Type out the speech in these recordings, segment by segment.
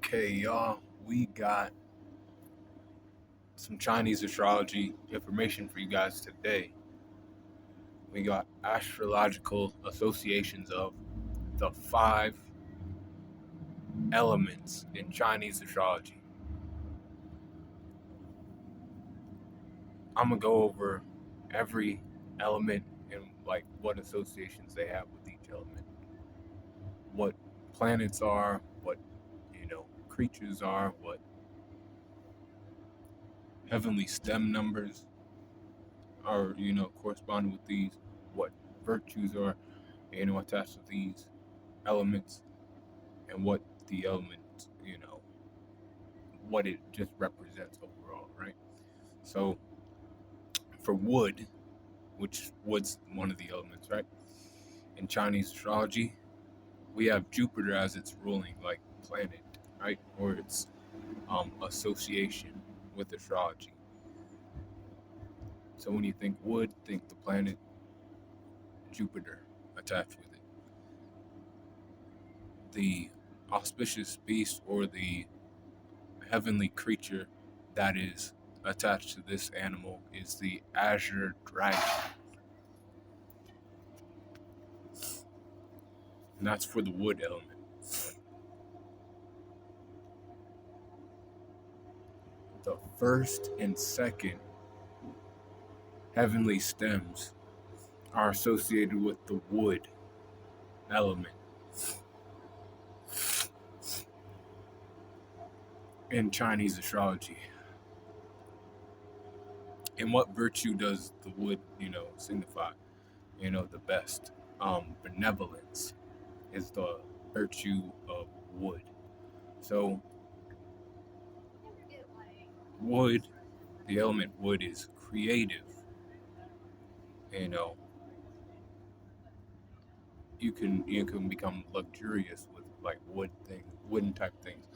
Okay, y'all, we got some Chinese astrology information for you guys today. We got astrological associations of the 5 elements in Chinese astrology. I'm gonna go over every element and like what associations they have with each element, what planets are, what creatures are, what heavenly stem numbers are corresponding with these, what virtues are attached to these elements, and what the element what it just represents overall, right? So for wood, which wood's one of the elements, right? In Chinese astrology, we have Jupiter as its ruling like planet, right? Or its association with astrology. So when you think wood, think the planet Jupiter attached with it. The auspicious beast or the heavenly creature that is attached to this animal is the Azure dragon. And that's for the wood element. The first and second heavenly stems are associated with the wood element. In Chinese astrology. And what virtue does the wood, signify? The best. Benevolence is the virtue of wood. So wood, the element wood is creative. You can become luxurious with like wooden type things.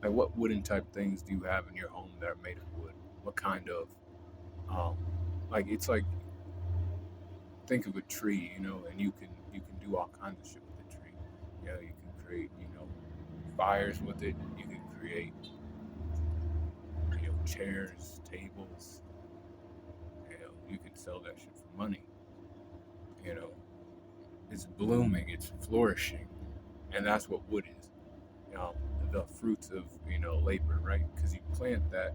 Like what wooden type things do you have in your home that are made of wood? What kind of it's like, think of a tree, and you can do all kinds of shit with the tree. You can create, fires with it. You can create, chairs, tables. You can sell that shit for money. It's blooming, it's flourishing, and that's what wood is. The fruits of labor, right? Because you plant that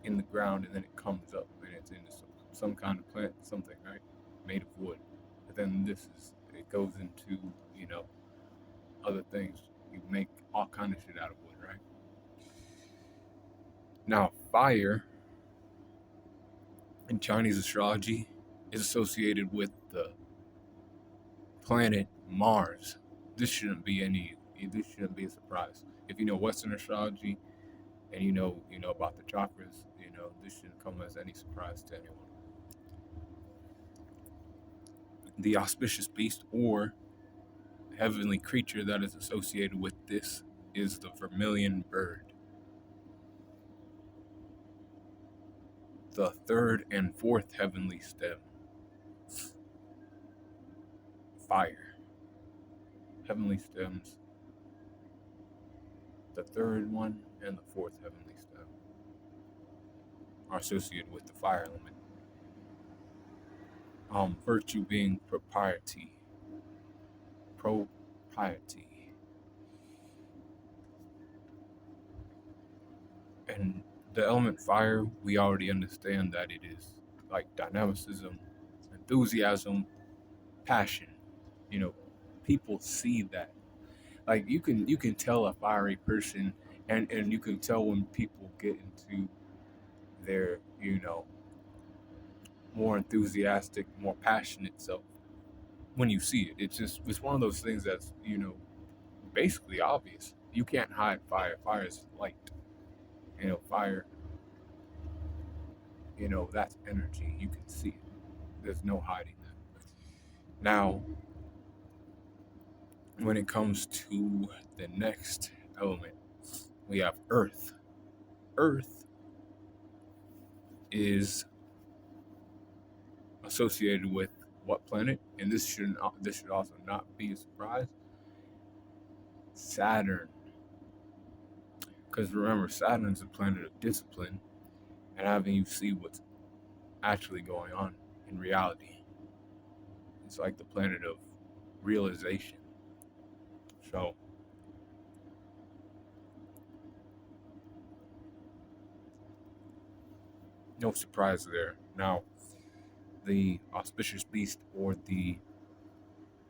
in the ground and then it comes up and it's into some kind of plant, something, right? Made of wood. But then it goes into, other things. You make all kind of shit out of wood, right? Now, fire in Chinese astrology is associated with the planet Mars. This shouldn't be a surprise. If you know Western astrology and you know about the chakras, this shouldn't come as any surprise to anyone. The auspicious beast or heavenly creature that is associated with this is the vermilion bird. The third and fourth heavenly stem, fire. Heavenly stems, the third one and the fourth heavenly stem are associated with the fire element. Virtue being propriety. And the element fire, we already understand that it is like dynamism, enthusiasm, passion. People see that. Like you can tell a fiery person, and you can tell when people get into their more enthusiastic, more passionate self when you see it. It's one of those things that's basically obvious. You can't hide fire. Fire is light. Fire. That's energy. You can see it. There's no hiding that. Now, when it comes to the next element, we have Earth. Earth is associated with what planet? And this should also not be a surprise. Saturn. Because remember, Saturn's a planet of discipline and having you see what's actually going on in reality. It's like the planet of realization. So, no surprise there. Now, the auspicious beast or the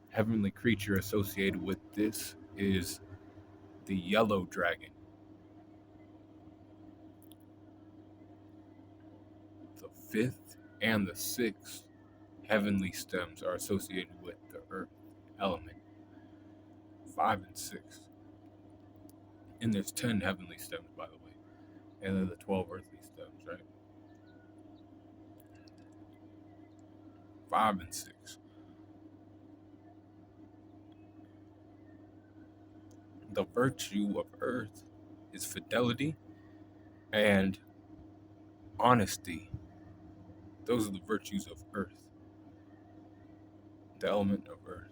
heavenly creature associated with this is the yellow dragon. The fifth and the sixth heavenly stems are associated with the earth element. 5 and 6. And there's 10 heavenly stems, by the way. And then the 12 earthly stems, right? 5 and 6. The virtue of earth is fidelity and honesty. Those are the virtues of earth, the element of earth.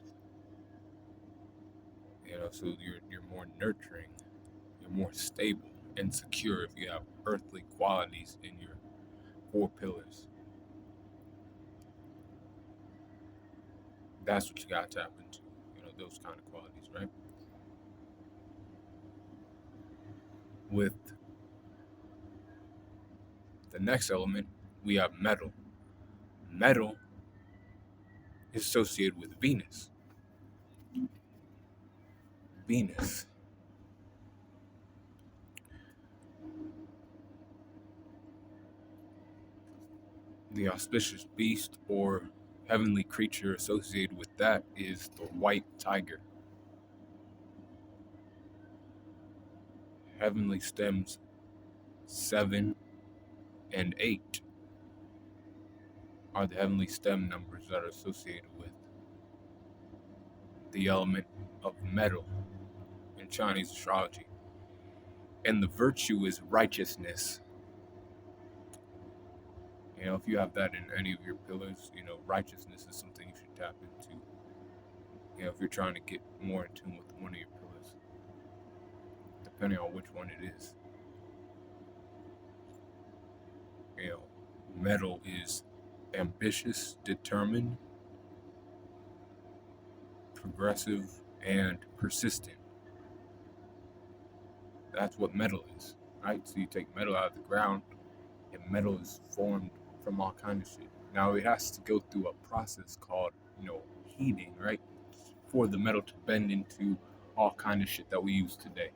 So you're more nurturing, you're more stable and secure if you have earthly qualities in your 4 pillars. That's what you got to tap into, those kind of qualities, right? With the next element, we have metal. Metal is associated with Venus. Venus. The auspicious beast or heavenly creature associated with that is the white tiger. Heavenly stems 7 and 8 are the heavenly stem numbers that are associated with the element of metal in Chinese astrology. And the virtue is righteousness. If you have that in any of your pillars, righteousness is something you should tap into. If you're trying to get more in tune with one of your pillars, depending on which one it is. Metal is ambitious, determined, progressive, and persistent. That's what metal is, right? So you take metal out of the ground, and metal is formed from all kinds of shit. Now it has to go through a process called, heating, right? For the metal to bend into all kind of shit that we use today.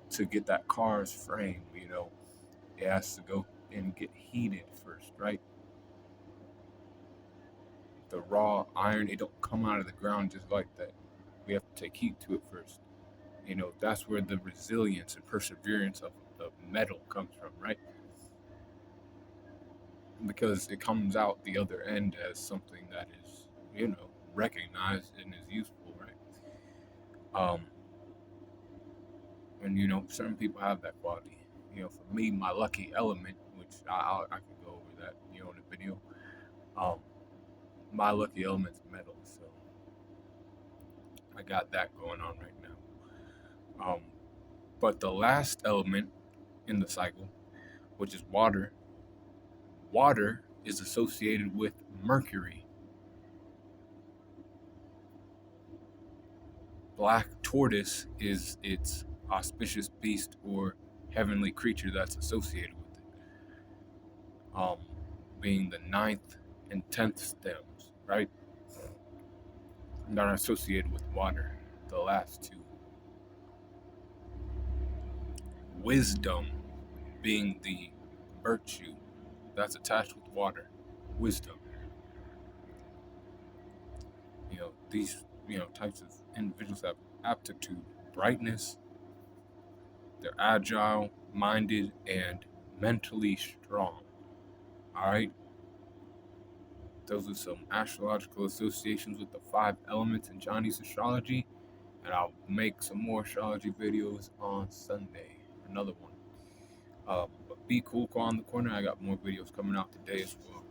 To get that car's frame, it has to go and get heated first, right? The raw iron, it don't come out of the ground just like that. We have to take heat to it first. That's where the resilience and perseverance of metal comes from, right? Because it comes out the other end as something that is, recognized and is useful, right? And certain people have that quality. For me, my lucky element, which I could go over that, in a video. My lucky element's metal, so I got that going on right now. But the last element in the cycle, which is water, is associated with Mercury. Black Tortoise is its auspicious beast or heavenly creature that's associated with it. Being the 9th and 10th stems, right? That are associated with water, the last 2. Wisdom being the virtue that's attached with water. Wisdom. These, types of individuals have aptitude, brightness. They're agile, minded, and mentally strong. All right? Those are some astrological associations with the 5 elements in Chinese astrology. And I'll make some more astrology videos on Sunday. Another one. But be cool, call on the corner. I got more videos coming out today as well.